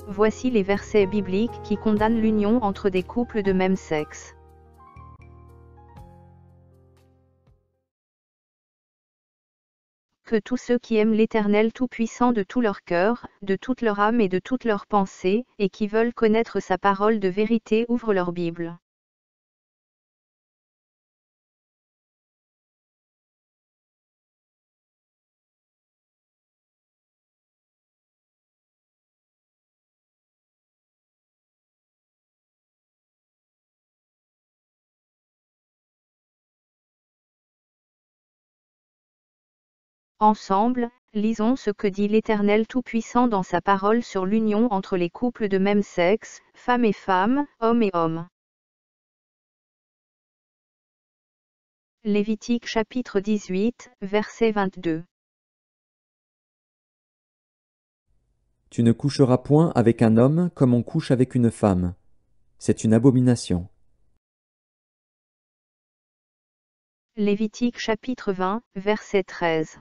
Voici les versets bibliques qui condamnent l'union entre des couples de même sexe. Que tous ceux qui aiment l'Éternel Tout-Puissant de tout leur cœur, de toute leur âme et de toute leur pensée, et qui veulent connaître sa parole de vérité ouvrent leur Bible. Ensemble, lisons ce que dit l'Éternel Tout-Puissant dans sa parole sur l'union entre les couples de même sexe, femmes et femmes, hommes et hommes. Lévitique chapitre 18, verset 22. Tu ne coucheras point avec un homme comme on couche avec une femme. C'est une abomination. Lévitique chapitre 20, verset 13.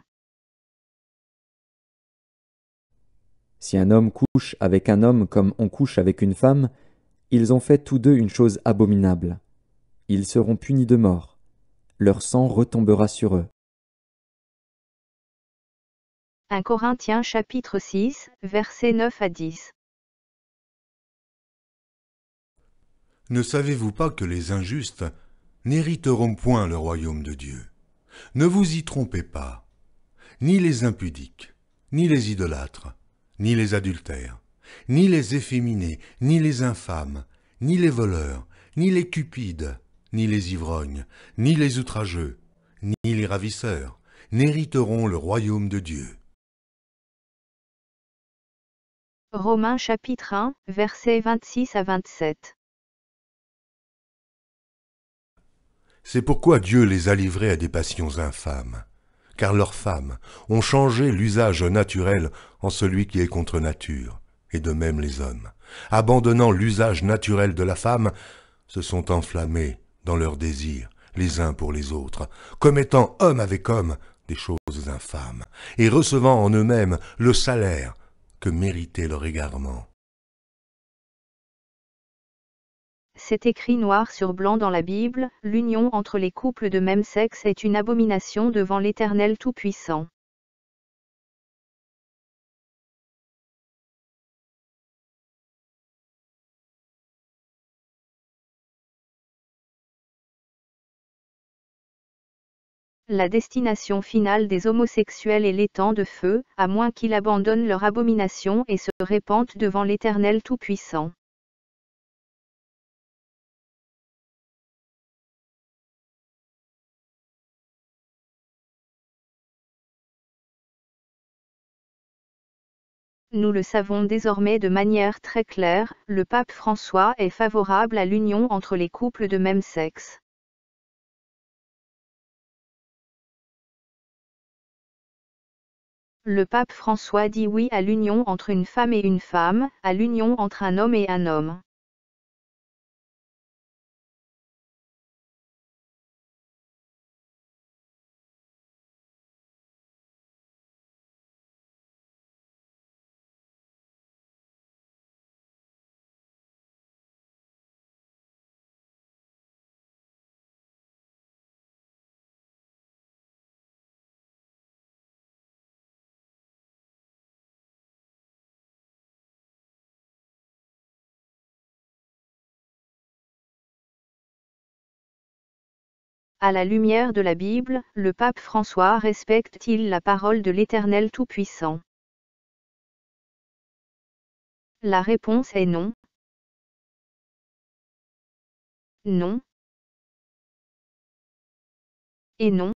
Si un homme couche avec un homme comme on couche avec une femme, ils ont fait tous deux une chose abominable. Ils seront punis de mort. Leur sang retombera sur eux. 1 Corinthiens chapitre 6, versets 9 à 10. Ne savez-vous pas que les injustes n'hériteront point le royaume de Dieu? Ne vous y trompez pas. Ni les impudiques, ni les idolâtres, ni les adultères, ni les efféminés, ni les infâmes, ni les voleurs, ni les cupides, ni les ivrognes, ni les outrageux, ni les ravisseurs, n'hériteront le royaume de Dieu. Romains chapitre 1, versets 26 à 27. C'est pourquoi Dieu les a livrés à des passions infâmes, car leurs femmes ont changé l'usage naturel en celui qui est contre nature, et de même les hommes, abandonnant l'usage naturel de la femme, se sont enflammés dans leurs désirs les uns pour les autres, commettant homme avec homme des choses infâmes, et recevant en eux-mêmes le salaire que méritait leur égarement. C'est écrit noir sur blanc dans la Bible, l'union entre les couples de même sexe est une abomination devant l'Éternel Tout-Puissant. La destination finale des homosexuels est l'étang de feu, à moins qu'ils abandonnent leur abomination et se répandent devant l'Éternel Tout-Puissant. Nous le savons désormais de manière très claire, le pape François est favorable à l'union entre les couples de même sexe. Le pape François dit oui à l'union entre une femme et une femme, à l'union entre un homme et un homme. À la lumière de la Bible, le pape François respecte-t-il la parole de l'Éternel Tout-Puissant? La réponse est non. Non. Et non.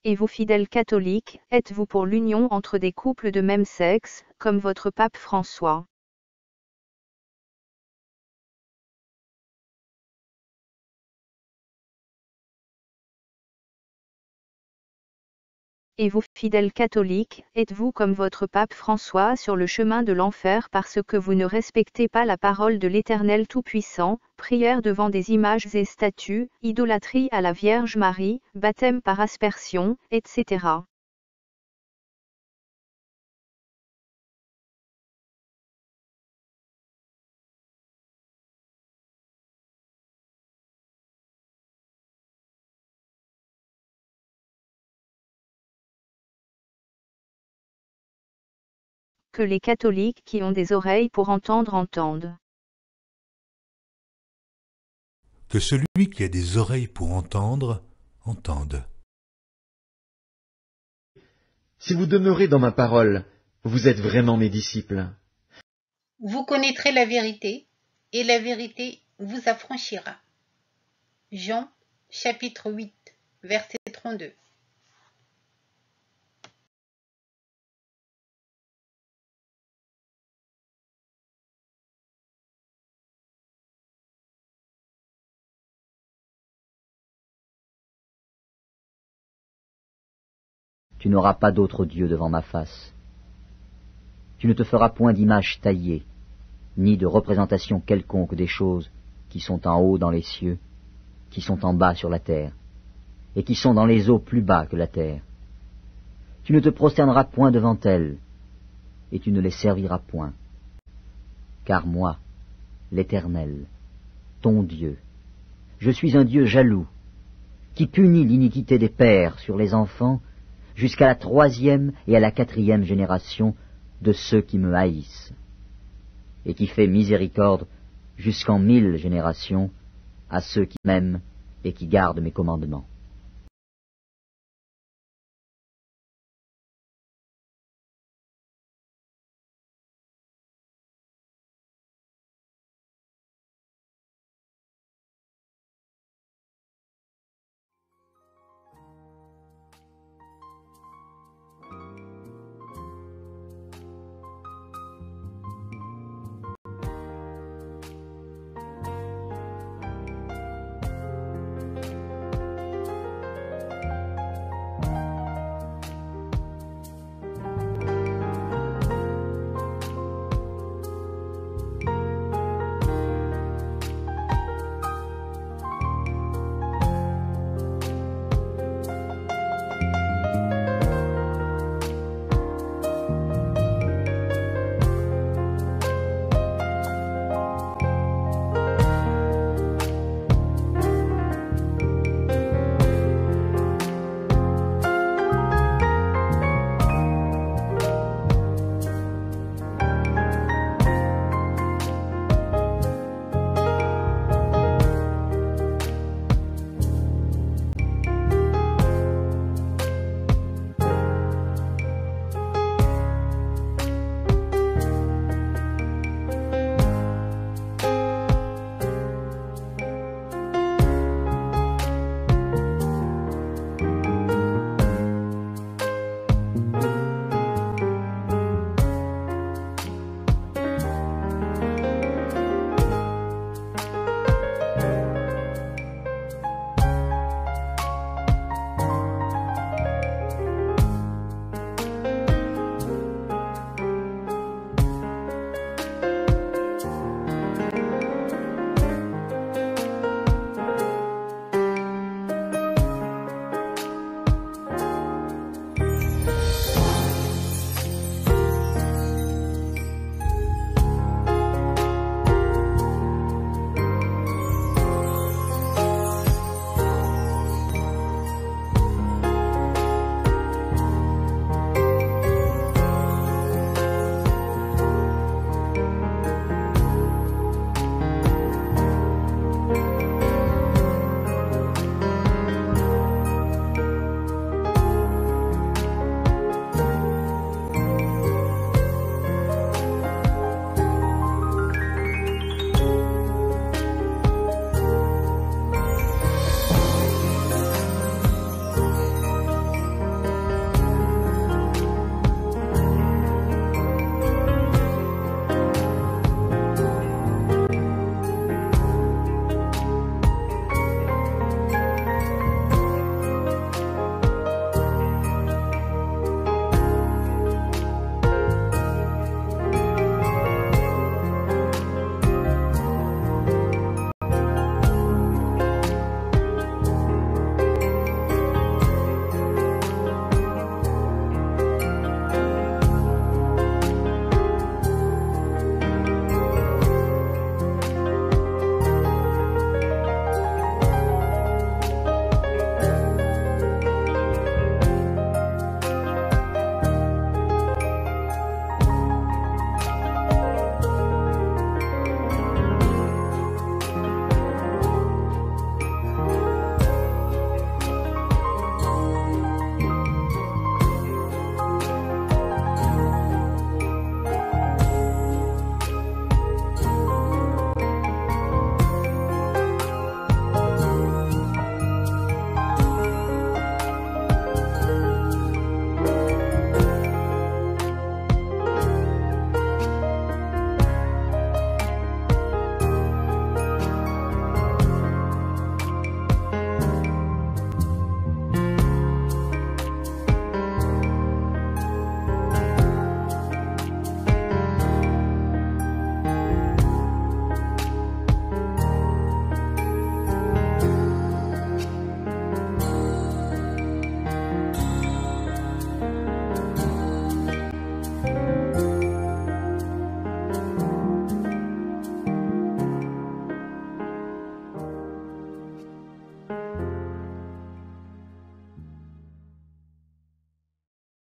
Et vous fidèles catholiques, êtes-vous pour l'union entre des couples de même sexe, comme votre pape François? Et vous fidèles catholiques, êtes-vous comme votre pape François sur le chemin de l'enfer parce que vous ne respectez pas la parole de l'Éternel Tout-Puissant, prière devant des images et statues, idolâtrie à la Vierge Marie, baptême par aspersion, etc. que les catholiques qui ont des oreilles pour entendre entendent. Que celui qui a des oreilles pour entendre, entende. Si vous demeurez dans ma parole, vous êtes vraiment mes disciples. Vous connaîtrez la vérité, et la vérité vous affranchira. Jean, chapitre 8, verset 32. Tu n'auras pas d'autre Dieu devant ma face. Tu ne te feras point d'image taillée, ni de représentation quelconque des choses qui sont en haut dans les cieux, qui sont en bas sur la terre, et qui sont dans les eaux plus bas que la terre. Tu ne te prosterneras point devant elles, et tu ne les serviras point. Car moi, l'Éternel, ton Dieu, je suis un Dieu jaloux, qui punit l'iniquité des pères sur les enfants, jusqu'à la 3e et à la 4e génération de ceux qui me haïssent, et qui fait miséricorde jusqu'en 1000 générations à ceux qui m'aiment et qui gardent mes commandements.